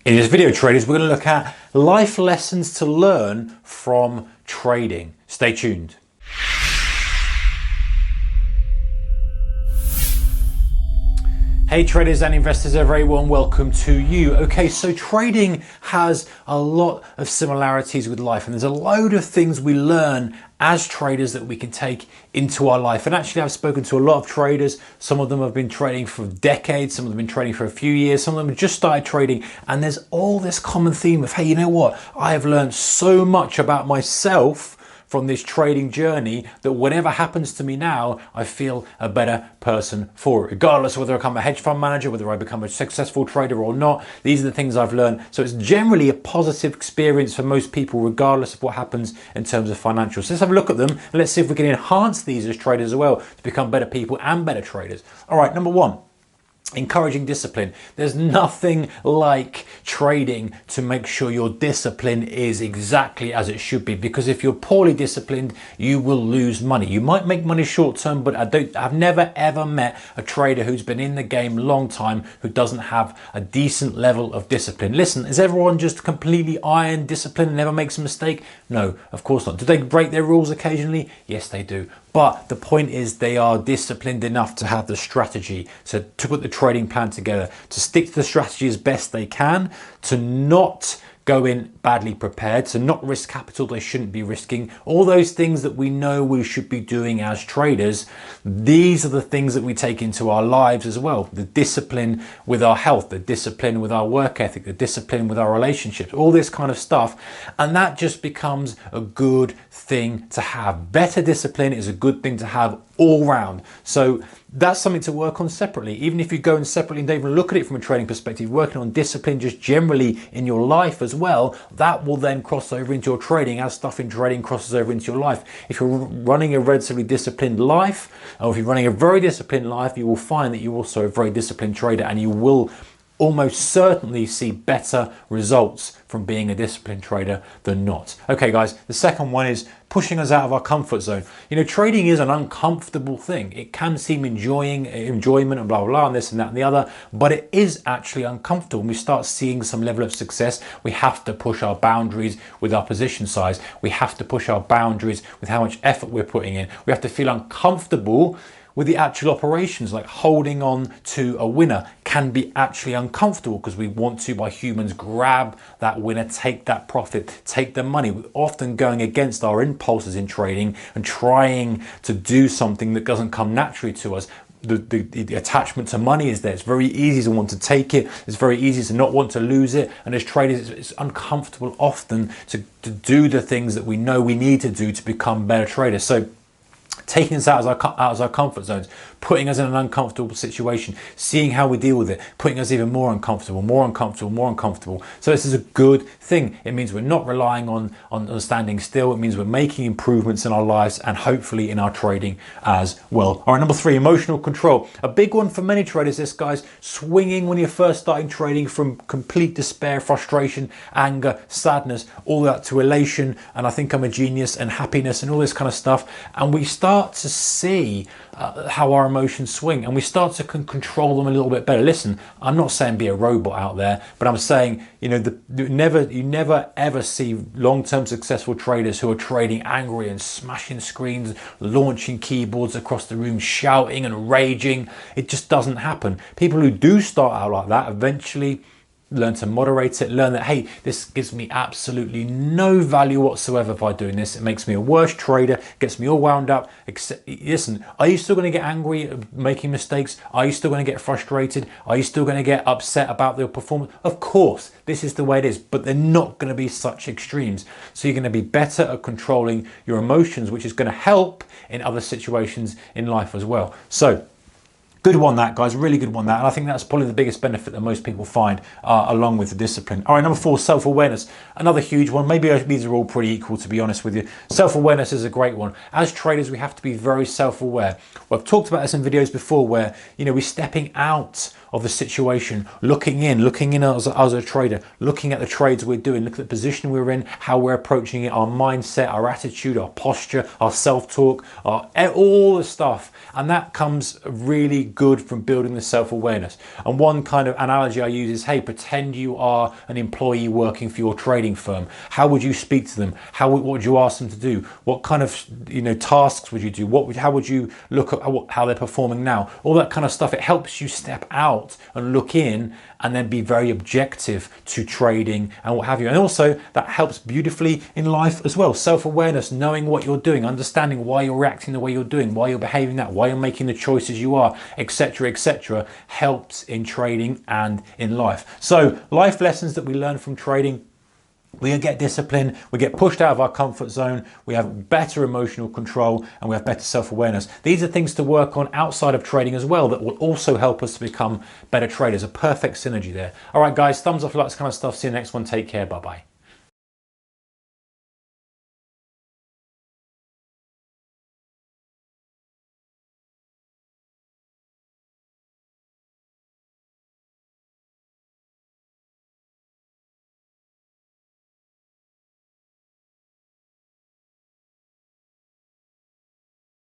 In this video, traders, we're going to look at life lessons to learn from trading. Stay tuned. Hey traders and investors, a very warm welcome to you. Okay, so trading has a lot of similarities with life, and there's a load of things we learn as traders that we can take into our life. And actually, I've spoken to a lot of traders. Some of them have been trading for decades, some of them have been trading for a few years, some of them have just started trading, and there's all this common theme of, hey, you know what? I have learned so much about myself from this trading journey that whatever happens to me now, I feel a better person for it. Regardless of whether I become a hedge fund manager, whether I become a successful trader or not, these are the things I've learned. So it's generally a positive experience for most people, regardless of what happens in terms of financials. So let's have a look at them and let's see if we can enhance these as traders as well to become better people and better traders. All right, number one. Encouraging discipline. There's nothing like trading to make sure your discipline is exactly as it should be, because if you're poorly disciplined, you will lose money. You might make money short term, but I've never ever met a trader who's been in the game a long time who doesn't have a decent level of discipline. Listen, is everyone just completely iron disciplined and never makes a mistake? No, of course not. Do they break their rules occasionally? Yes, they do. But the point is they are disciplined enough to have the strategy, to put the trading plan together, to stick to the strategy as best they can, to not go in badly prepared, to not risk capital they shouldn't be risking. All those things that we know we should be doing as traders, these are the things that we take into our lives as well. The discipline with our health, the discipline with our work ethic, the discipline with our relationships, all this kind of stuff. And that just becomes a good thing to have. Better discipline is a good thing to have all round. So that's something to work on separately. Even if you go in separately and don't even look at it from a trading perspective, working on discipline just generally in your life as well, that will then cross over into your trading as stuff in trading crosses over into your life. If you're running a relatively disciplined life, or if you're running a very disciplined life, you will find that you're also a very disciplined trader, and you will almost certainly see better results from being a disciplined trader than not. Okay guys, the second one is pushing us out of our comfort zone. You know, trading is an uncomfortable thing. It can seem enjoyment and blah, blah, blah, and this and that and the other, but it is actually uncomfortable. When we start seeing some level of success, we have to push our boundaries with our position size. We have to push our boundaries with how much effort we're putting in. We have to feel uncomfortable with the actual operations, like holding on to a winner can be actually uncomfortable because we want to, by humans, grab that winner, take that profit, take the money. We're often going against our impulses in trading and trying to do something that doesn't come naturally to us. The attachment to money is there. It's very easy to want to take it. It's very easy to not want to lose it. And as traders, it's uncomfortable often to do the things that we know we need to do to become better traders. So taking us out of our comfort zones, putting us in an uncomfortable situation, seeing how we deal with it, putting us even more uncomfortable, more uncomfortable, more uncomfortable. So this is a good thing. It means we're not relying on standing still. It means we're making improvements in our lives and hopefully in our trading as well. All right, number three, emotional control. A big one for many traders, this guy's swinging when you're first starting trading from complete despair, frustration, anger, sadness, all that to elation, and I think I'm a genius, and happiness, and all this kind of stuff. And we start to see how our emotions swing, and we start to control them a little bit better. Listen, I'm not saying be a robot out there, but I'm saying, you know, you never ever see long-term successful traders who are trading angry and smashing screens, launching keyboards across the room, shouting and raging. It just doesn't happen. People who do start out like that eventually learn to moderate it, learn that, hey, this gives me absolutely no value whatsoever by doing this. It makes me a worse trader, gets me all wound up. Listen, are you still going to get angry at making mistakes? Are you still going to get frustrated? Are you still going to get upset about your performance? Of course, this is the way it is, but they're not going to be such extremes. So you're going to be better at controlling your emotions, which is going to help in other situations in life as well. So good one, that, guys, really good one, that. And I think that's probably the biggest benefit that most people find along with the discipline. All right, number four, self-awareness. Another huge one. Maybe these are all pretty equal, to be honest with you. Self-awareness is a great one. As traders, we have to be very self-aware. Well, I've talked about this in videos before where, you know, we're stepping out of the situation, looking in as a trader, looking at the trades we're doing, looking at the position we're in, how we're approaching it, our mindset, our attitude, our posture, our self-talk, all the stuff. And that comes really good from building the self-awareness. And one kind of analogy I use is, hey, pretend you are an employee working for your trading firm. How would you speak to them? What would you ask them to do? What kind of tasks would you do? How would you look at how they're performing now? All that kind of stuff. It helps you step out and look in and then be very objective to trading and what have you. And also that helps beautifully in life as well. Self-awareness, knowing what you're doing, understanding why you're reacting the way you're doing, why you're behaving that, why you're making the choices you are, etc., helps in trading and in life. So life lessons that we learn from trading: we get discipline, we get pushed out of our comfort zone, we have better emotional control, and we have better self-awareness. These are things to work on outside of trading as well that will also help us to become better traders. A perfect synergy there. All right, guys, thumbs up if you like this kind of stuff. See you in the next one. Take care. Bye-bye.